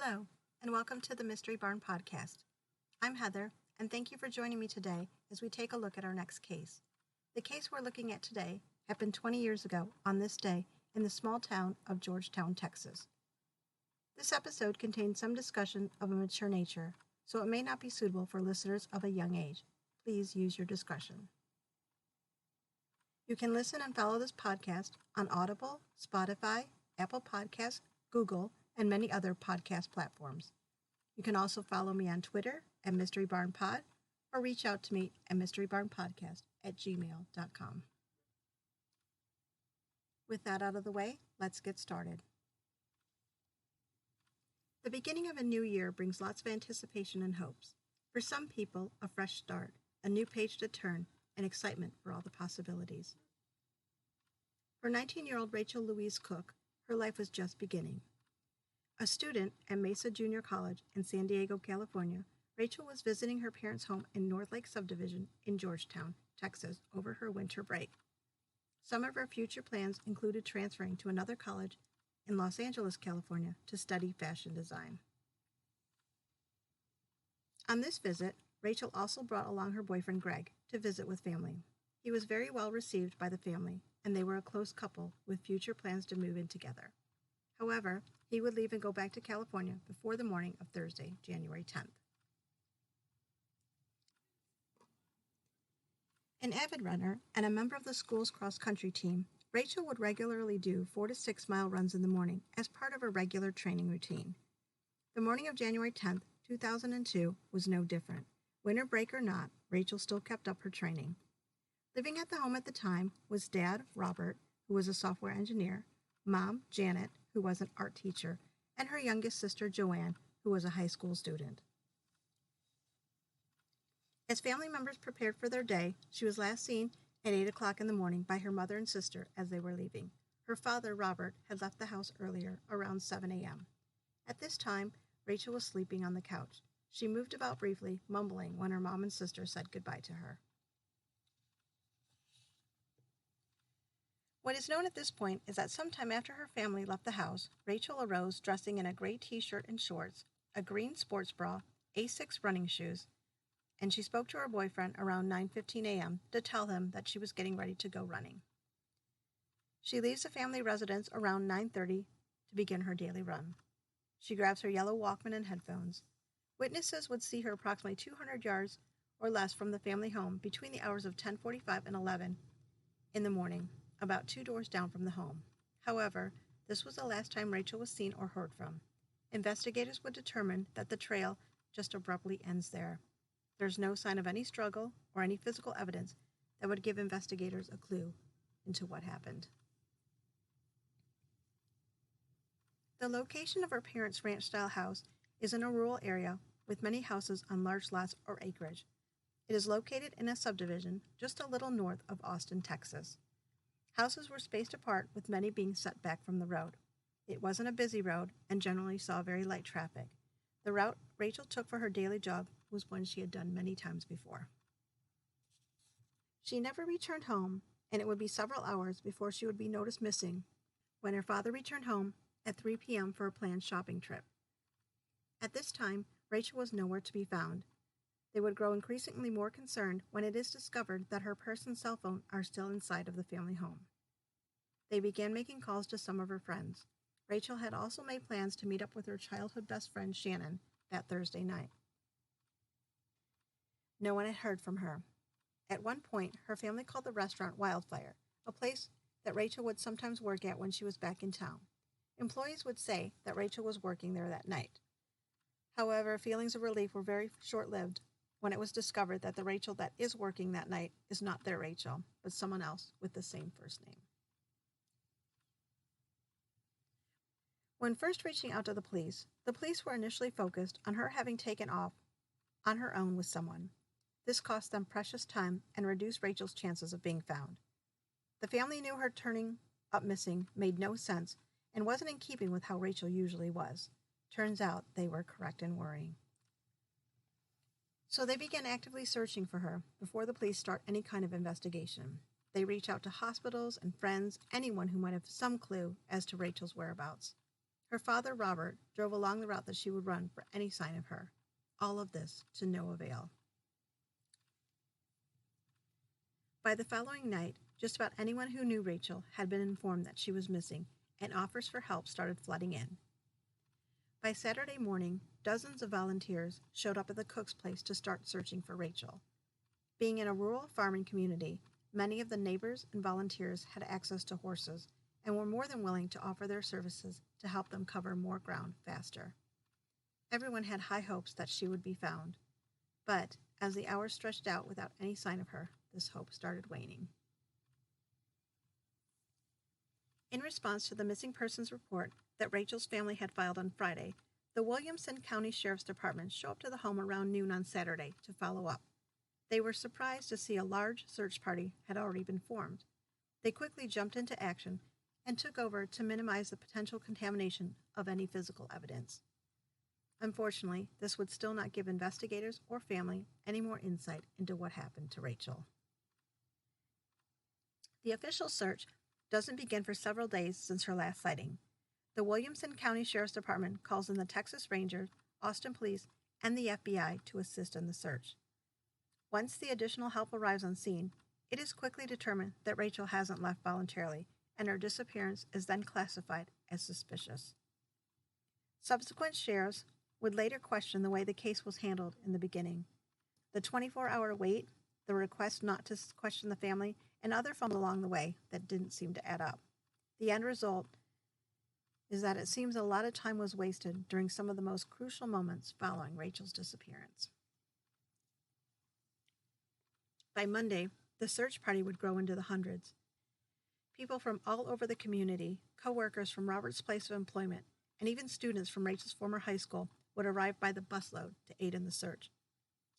Hello, and welcome to the Mystery Barn podcast. I'm Heather, and thank you for joining me today as we take a look at our next case. The case we're looking at today happened 20 years ago on this day in the small town of Georgetown, Texas. This episode contains some discussion of a mature nature, so it may not be suitable for listeners of a young age. Please use your discretion. You can listen and follow this podcast on Audible, Spotify, Apple Podcasts, Google, and many other podcast platforms. You can also follow me on Twitter at Mystery Barn Pod or reach out to me at mysterybarnpodcast@gmail.com. With that out of the way, let's get started. The beginning of a new year brings lots of anticipation and hopes. For some people, a fresh start, a new page to turn, and excitement for all the possibilities. For 19-year-old Rachel Louise Cooke, her life was just beginning. A student at Mesa Junior College in San Diego, California, Rachel was visiting her parents' home in North Lake Subdivision in Georgetown, Texas, over her winter break. Some of her future plans included transferring to another college in Los Angeles, California, to study fashion design. On this visit, Rachel also brought along her boyfriend Greg to visit with family. He was very well received by the family, and they were a close couple with future plans to move in together. However, he would leave and go back to California before the morning of Thursday, January 10th. An avid runner and a member of the school's cross-country team, Rachel would regularly do 4 to 6 mile runs in the morning as part of her regular training routine. The morning of January 10th, 2002 was no different. Winter break or not, Rachel still kept up her training. Living at the home at the time was Dad, Robert, who was a software engineer, Mom, Janet, who was an art teacher, and her youngest sister, Joanne, who was a high school student. As family members prepared for their day, she was last seen at 8 o'clock in the morning by her mother and sister as they were leaving. Her father, Robert, had left the house earlier, around 7 a.m. At this time, Rachel was sleeping on the couch. She moved about briefly, mumbling when her mom and sister said goodbye to her. What is known at this point is that sometime after her family left the house, Rachel arose dressing in a gray t-shirt and shorts, a green sports bra, Asics running shoes, and she spoke to her boyfriend around 9:15 a.m. to tell him that she was getting ready to go running. She leaves the family residence around 9:30 to begin her daily run. She grabs her yellow Walkman and headphones. Witnesses would see her approximately 200 yards or less from the family home between the hours of 10:45 and 11 in the morning, about 2 doors down from the home. However, this was the last time Rachel was seen or heard from. Investigators would determine that the trail just abruptly ends there. There's no sign of any struggle or any physical evidence that would give investigators a clue into what happened. The location of her parents' ranch-style house is in a rural area with many houses on large lots or acreage. It is located in a subdivision just a little north of Austin, Texas. Houses were spaced apart, with many being set back from the road. It wasn't a busy road and generally saw very light traffic. The route Rachel took for her daily jog was one she had done many times before. She never returned home, and it would be several hours before she would be noticed missing when her father returned home at 3 p.m. for a planned shopping trip. At this time, Rachel was nowhere to be found. They would grow increasingly more concerned when it is discovered that her purse and cell phone are still inside of the family home. They began making calls to some of her friends. Rachel had also made plans to meet up with her childhood best friend Shannon that Thursday night. No one had heard from her. At one point, her family called the restaurant Wildfire, a place that Rachel would sometimes work at when she was back in town. Employees would say that Rachel was working there that night. However, feelings of relief were very short-lived when it was discovered that the Rachel that is working that night is not their Rachel, but someone else with the same first name. When first reaching out to the police were initially focused on her having taken off on her own with someone. This cost them precious time and reduced Rachel's chances of being found. The family knew her turning up missing made no sense and wasn't in keeping with how Rachel usually was. Turns out they were correct in worrying. So they began actively searching for her before the police start any kind of investigation. They reach out to hospitals and friends, anyone who might have some clue as to Rachel's whereabouts. Her father, Robert, drove along the route that she would run for any sign of her. All of this to no avail. By the following night, just about anyone who knew Rachel had been informed that she was missing, and offers for help started flooding in. By Saturday morning, dozens of volunteers showed up at the Cook's place to start searching for Rachel. Being in a rural farming community, many of the neighbors and volunteers had access to horses and were more than willing to offer their services to help them cover more ground faster. Everyone had high hopes that she would be found, but as the hours stretched out without any sign of her, this hope started waning. In response to the missing persons report that Rachel's family had filed on Friday, the Williamson County Sheriff's Department showed up to the home around noon on Saturday to follow up. They were surprised to see a large search party had already been formed. They quickly jumped into action and took over to minimize the potential contamination of any physical evidence. Unfortunately, this would still not give investigators or family any more insight into what happened to Rachel. The official search doesn't begin for several days since her last sighting. The Williamson County Sheriff's Department calls in the Texas Rangers, Austin Police, and the FBI to assist in the search. Once the additional help arrives on scene, it is quickly determined that Rachel hasn't left voluntarily, and her disappearance is then classified as suspicious. Subsequent sheriffs would later question the way the case was handled in the beginning. The 24-hour wait, the request not to question the family, and other fumbles along the way that didn't seem to add up. The end result is that it seems a lot of time was wasted during some of the most crucial moments following Rachel's disappearance. By Monday, the search party would grow into the hundreds. People from all over the community, co-workers from Robert's place of employment, and even students from Rachel's former high school would arrive by the busload to aid in the search.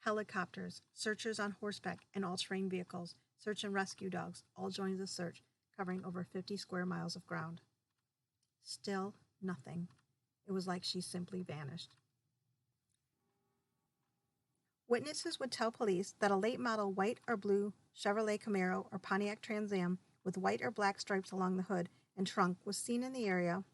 Helicopters, searchers on horseback and all-terrain vehicles, search and rescue dogs all joined the search, covering over 50 square miles of ground. Still nothing. It was like she simply vanished. Witnesses would tell police that a late model white or blue Chevrolet Camaro or Pontiac Trans Am with white or black stripes along the hood and trunk was seen in the area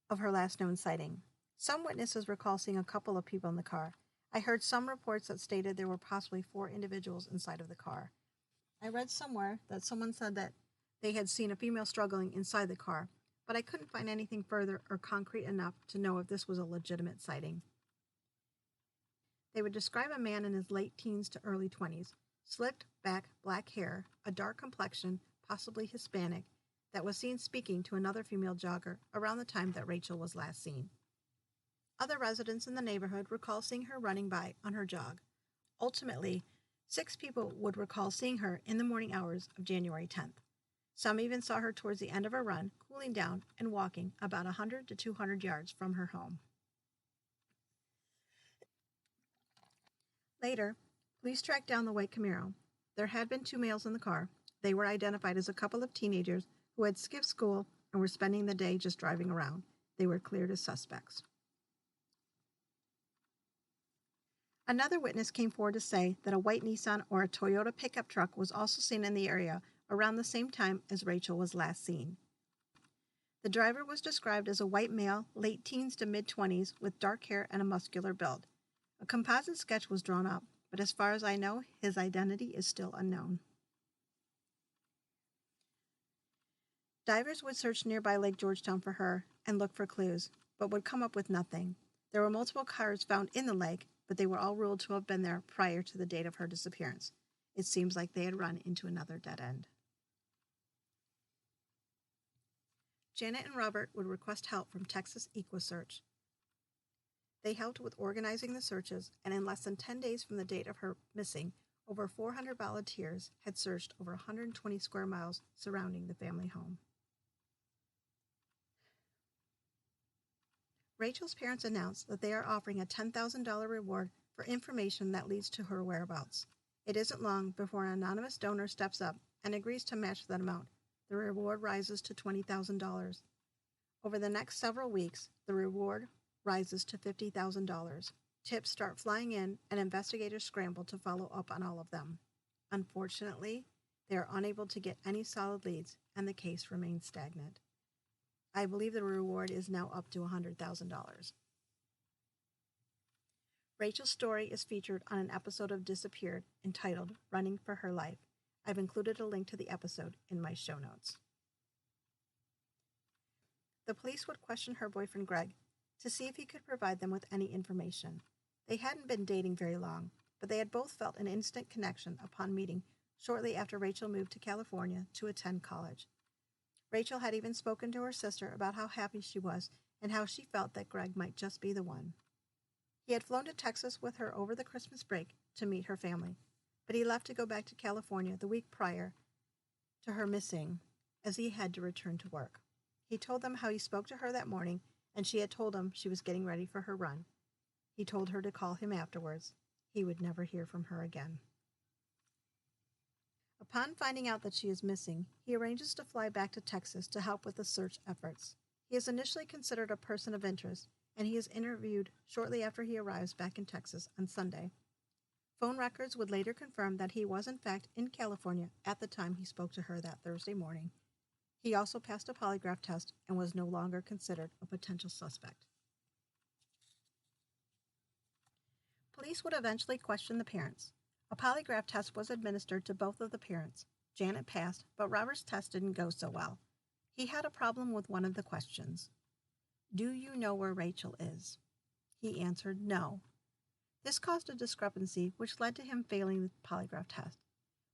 of her last known sighting. Some witnesses recall seeing a couple of people in the car. I heard some reports that stated there were possibly 4 individuals inside of the car. I read somewhere that someone said that they had seen a female struggling inside the car, but I couldn't find anything further or concrete enough to know if this was a legitimate sighting. They would describe a man in his late teens to early 20s, slicked back black hair, a dark complexion, possibly Hispanic, that was seen speaking to another female jogger around the time that Rachel was last seen. Other residents in the neighborhood recall seeing her running by on her jog. Ultimately, 6 people would recall seeing her in the morning hours of January 10th. Some even saw her towards the end of her run, cooling down and walking about 100 to 200 yards from her home. Later, police tracked down the white Camaro. There had been 2 males in the car. They were identified as a couple of teenagers who had skipped school and were spending the day just driving around. They were cleared as suspects. Another witness came forward to say that a white Nissan or a Toyota pickup truck was also seen in the area around the same time as Rachel was last seen. The driver was described as a white male, late teens to mid-20s, with dark hair and a muscular build. A composite sketch was drawn up, but as far as I know, his identity is still unknown. Divers would search nearby Lake Georgetown for her and look for clues, but would come up with nothing. There were multiple cars found in the lake, but they were all ruled to have been there prior to the date of her disappearance. It seems like they had run into another dead end. Janet and Robert would request help from Texas EquaSearch. They helped with organizing the searches, and in less than 10 days from the date of her missing, over 400 volunteers had searched over 120 square miles surrounding the family home. Rachel's parents announced that they are offering a $10,000 reward for information that leads to her whereabouts. It isn't long before an anonymous donor steps up and agrees to match that amount. The reward rises to $20,000. Over the next several weeks, the reward rises to $50,000. Tips start flying in, and investigators scramble to follow up on all of them. Unfortunately, they are unable to get any solid leads, and the case remains stagnant. I believe the reward is now up to $100,000. Rachel's story is featured on an episode of Disappeared entitled Running for Her Life. I've included a link to the episode in my show notes. The police would question her boyfriend Greg to see if he could provide them with any information. They hadn't been dating very long, but they had both felt an instant connection upon meeting shortly after Rachel moved to California to attend college. Rachel had even spoken to her sister about how happy she was and how she felt that Greg might just be the one. He had flown to Texas with her over the Christmas break to meet her family, but he left to go back to California the week prior to her missing as he had to return to work. He told them how he spoke to her that morning and she had told him she was getting ready for her run. He told her to call him afterwards. He would never hear from her again. Upon finding out that she is missing, he arranges to fly back to Texas to help with the search efforts. He is initially considered a person of interest, and he is interviewed shortly after he arrives back in Texas on Sunday. Phone records would later confirm that he was in fact in California at the time he spoke to her that Thursday morning. He also passed a polygraph test and was no longer considered a potential suspect. Police would eventually question the parents. A polygraph test was administered to both of the parents. Janet passed, but Robert's test didn't go so well. He had a problem with one of the questions. "Do you know where Rachel is?" He answered no. This caused a discrepancy, which led to him failing the polygraph test.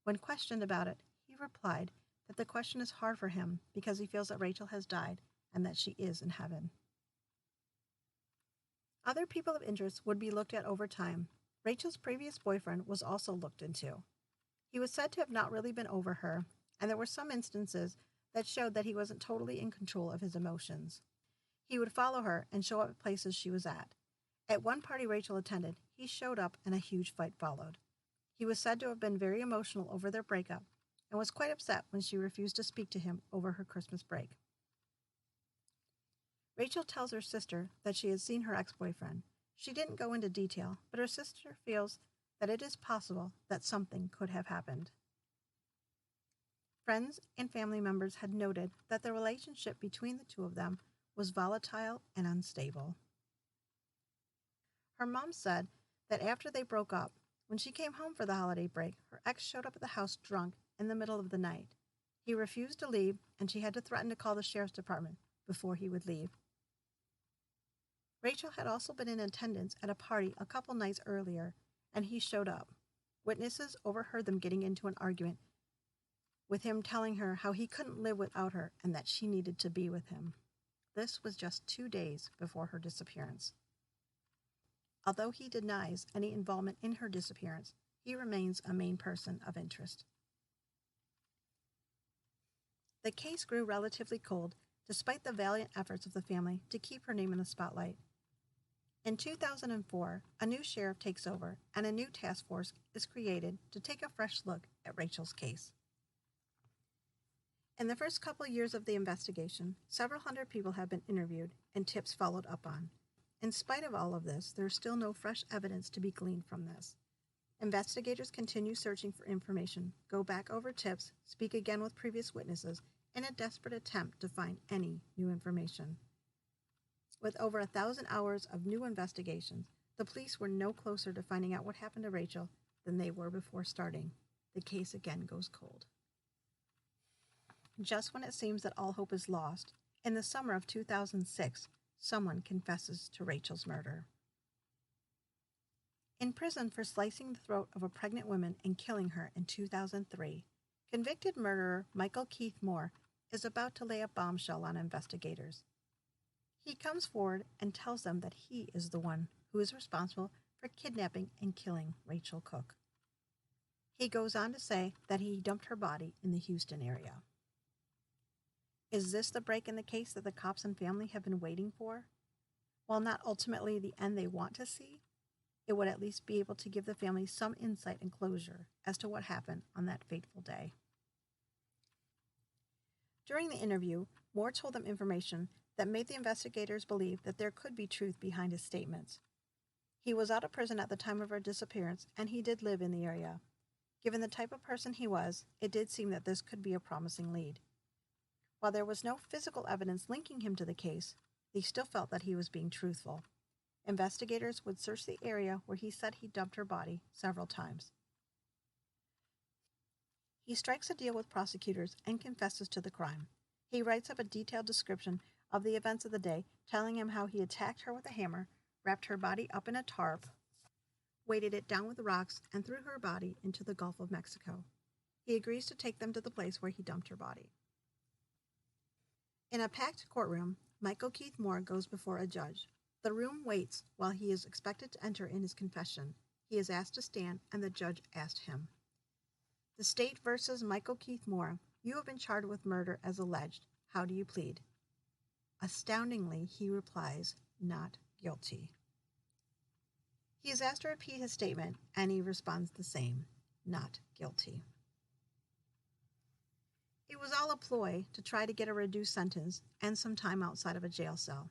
When questioned about it, he replied that the question is hard for him because he feels that Rachel has died and that she is in heaven. Other people of interest would be looked at over time. Rachel's previous boyfriend was also looked into. He was said to have not really been over her, and there were some instances that showed that he wasn't totally in control of his emotions. He would follow her and show up at places she was at. At one party Rachel attended, he showed up and a huge fight followed. He was said to have been very emotional over their breakup and was quite upset when she refused to speak to him over her Christmas break. Rachel tells her sister that she has seen her ex-boyfriend. She didn't go into detail, but her sister feels that it is possible that something could have happened. Friends and family members had noted that the relationship between the two of them was volatile and unstable. Her mom said that after they broke up, when she came home for the holiday break, her ex showed up at the house drunk in the middle of the night. He refused to leave, and she had to threaten to call the sheriff's department before he would leave. Rachel had also been in attendance at a party a couple nights earlier, and he showed up. Witnesses overheard them getting into an argument, with him telling her how he couldn't live without her and that she needed to be with him. This was just 2 days before her disappearance. Although he denies any involvement in her disappearance, he remains a main person of interest. The case grew relatively cold, despite the valiant efforts of the family to keep her name in the spotlight. In 2004, a new sheriff takes over, and a new task force is created to take a fresh look at Rachel's case. In the first couple years of the investigation, several hundred people have been interviewed and tips followed up on. In spite of all of this, there is still no fresh evidence to be gleaned from this. Investigators continue searching for information, go back over tips, speak again with previous witnesses, in a desperate attempt to find any new information. With over 1,000 hours of new investigations, the police were no closer to finding out what happened to Rachel than they were before starting. The case again goes cold. Just when it seems that all hope is lost, in the summer of 2006, someone confesses to Rachel's murder. In prison for slicing the throat of a pregnant woman and killing her in 2003, convicted murderer Michael Keith Moore is about to lay a bombshell on investigators. He comes forward and tells them that he is the one who is responsible for kidnapping and killing Rachel Cooke. He goes on to say that he dumped her body in the Houston area. Is this the break in the case that the cops and family have been waiting for? While not ultimately the end they want to see, it would at least be able to give the family some insight and closure as to what happened on that fateful day. During the interview, Moore told them information that made the investigators believe that there could be truth behind his statements. He was out of prison at the time of her disappearance, and he did live in the area. Given the type of person he was, it did seem that this could be a promising lead. While there was no physical evidence linking him to the case, they still felt that he was being truthful. Investigators would search the area where he said he dumped her body several times. He strikes a deal with prosecutors and confesses to the crime. He writes up a detailed description of the events of the day, telling him how he attacked her with a hammer, wrapped her body up in a tarp, weighted it down with rocks, and threw her body into the Gulf of Mexico. He agrees to take them to the place where he dumped her body. In a packed courtroom, Michael Keith Moore goes before a judge. The room waits while he is expected to enter in his confession. He is asked to stand, and the judge asked him, "The state versus Michael Keith Moore. You have been charged with murder as alleged. How do you plead?" Astoundingly, he replies, "Not guilty." He is asked to repeat his statement, and he responds the same, "Not guilty." It was all a ploy to try to get a reduced sentence and some time outside of a jail cell.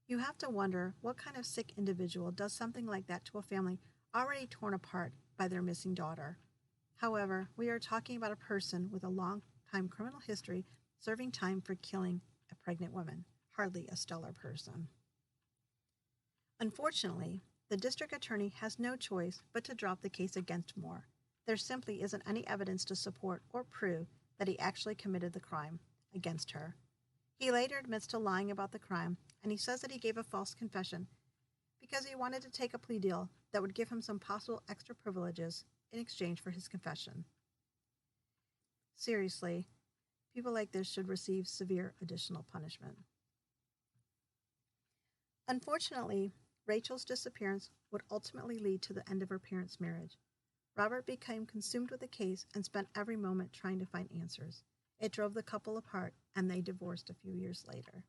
You have to wonder what kind of sick individual does something like that to a family already torn apart by their missing daughter. However, we are talking about a person with a long-time criminal history serving time for killing a pregnant woman. Hardly a stellar person. Unfortunately, the district attorney has no choice but to drop the case against Moore. There simply isn't any evidence to support or prove that he actually committed the crime against her. He later admits to lying about the crime, and he says that he gave a false confession because he wanted to take a plea deal that would give him some possible extra privileges in exchange for his confession. Seriously, people like this should receive severe additional punishment. Unfortunately, Rachel's disappearance would ultimately lead to the end of her parents' marriage. Robert became consumed with the case and spent every moment trying to find answers. It drove the couple apart, and they divorced a few years later.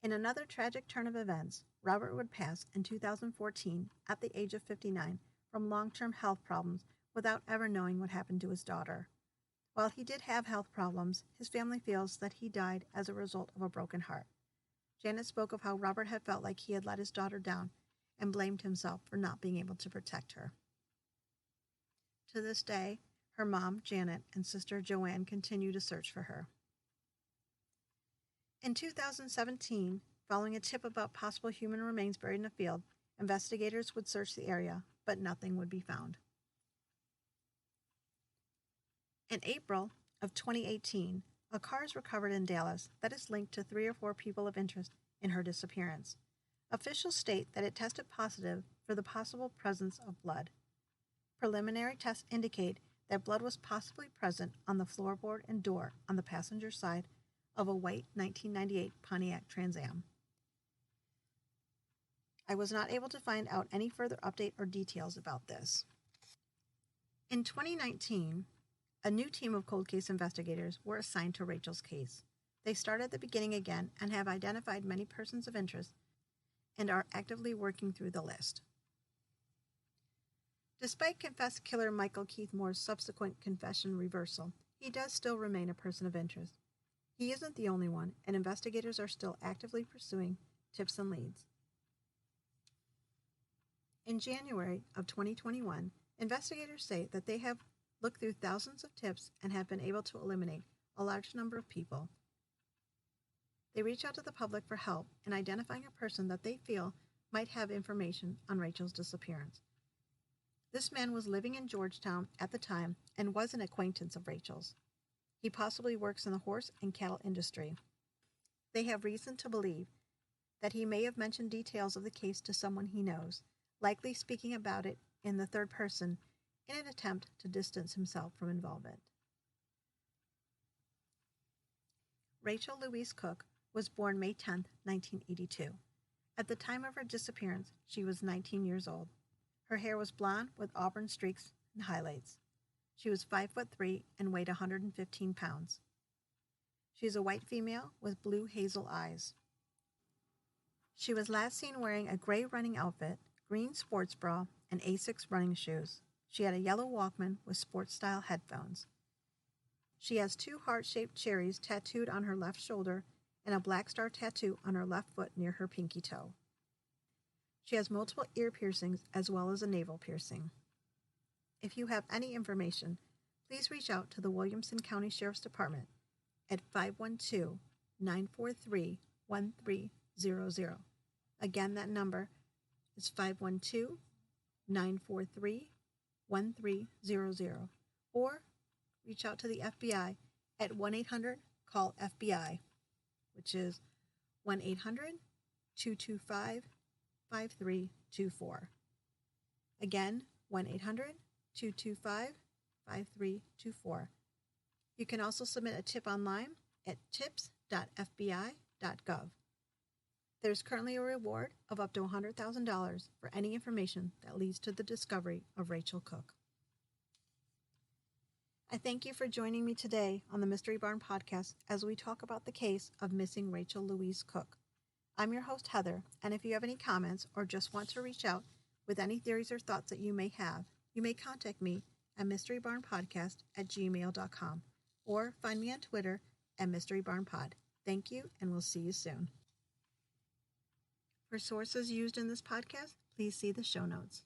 In another tragic turn of events, Robert would pass in 2014 at the age of 59 from long-term health problems without ever knowing what happened to his daughter. While he did have health problems, his family feels that he died as a result of a broken heart. Janet spoke of how Robert had felt like he had let his daughter down and blamed himself for not being able to protect her. To this day, her mom, Janet, and sister Joanne continue to search for her. In 2017, following a tip about possible human remains buried in a field, investigators would search the area, but nothing would be found. In April of 2018, a car is recovered in Dallas that is linked to 3 or 4 people of interest in her disappearance. Officials state that it tested positive for the possible presence of blood. Preliminary tests indicate that blood was possibly present on the floorboard and door on the passenger side of a white 1998 Pontiac Trans Am. I was not able to find out any further update or details about this. In 2019, a new team of cold case investigators were assigned to Rachel's case. They start at the beginning again and have identified many persons of interest and are actively working through the list. Despite confessed killer Michael Keith Moore's subsequent confession reversal, he does still remain a person of interest. He isn't the only one, and investigators are still actively pursuing tips and leads. In January of 2021, investigators say that they have looked through thousands of tips and have been able to eliminate a large number of people. They reach out to the public for help in identifying a person that they feel might have information on Rachel's disappearance. This man was living in Georgetown at the time and was an acquaintance of Rachel's. He possibly works in the horse and cattle industry. They have reason to believe that he may have mentioned details of the case to someone he knows, likely speaking about it in the third person in an attempt to distance himself from involvement. Rachel Louise Cooke was born May 10, 1982. At the time of her disappearance, she was 19 years old. Her hair was blonde with auburn streaks and highlights. She was 5'3" and weighed 115 pounds. She is a white female with blue hazel eyes. She was last seen wearing a gray running outfit, green sports bra, and Asics running shoes. She had a yellow Walkman with sports-style headphones. She has 2 heart-shaped cherries tattooed on her left shoulder and a black star tattoo on her left foot near her pinky toe. She has multiple ear piercings as well as a navel piercing. If you have any information, please reach out to the Williamson County Sheriff's Department at 512-943-1300. Again, that number is 512-943-1300. Or reach out to the FBI at 1-800-CALL-FBI, which is 1-800-225-5324. Again, 1-800-225-5324. You can also submit a tip online at tips.fbi.gov. There's currently a reward of up to $100,000 for any information that leads to the discovery of Rachel Cooke. I thank you for joining me today on the Mystery Barn podcast as we talk about the case of missing Rachel Louise Cooke. I'm your host, Heather, and if you have any comments or just want to reach out with any theories or thoughts that you may have, you may contact me at mysterybarnpodcast@gmail.com or find me on Twitter at mysterybarnpod. Thank you, and we'll see you soon. For sources used in this podcast, please see the show notes.